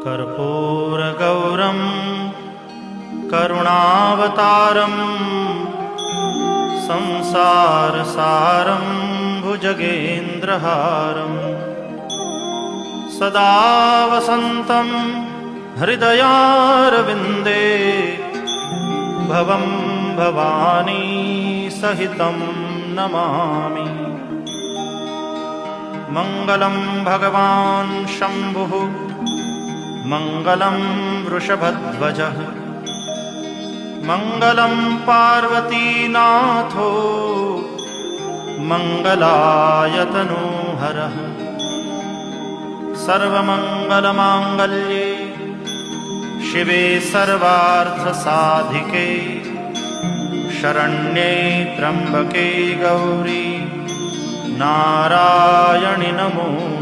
कर्पूरगौरं करुणावतारं संसारसारं भुजगेन्द्रहारं सदा वसन्तं हृदयारविन्दे भवं भवानी सहितं नमामि। मङ्गलं भगवान् शम्भुः मङ्गलं वृषभध्वजः मङ्गलं पार्वतीनाथो मङ्गलायतनोहरः। सर्वमङ्गलमाङ्गल्ये शिवे सर्वार्थसाधिके शरण्ये त्र्यम्बके गौरी नारायणि नमोस्तुते।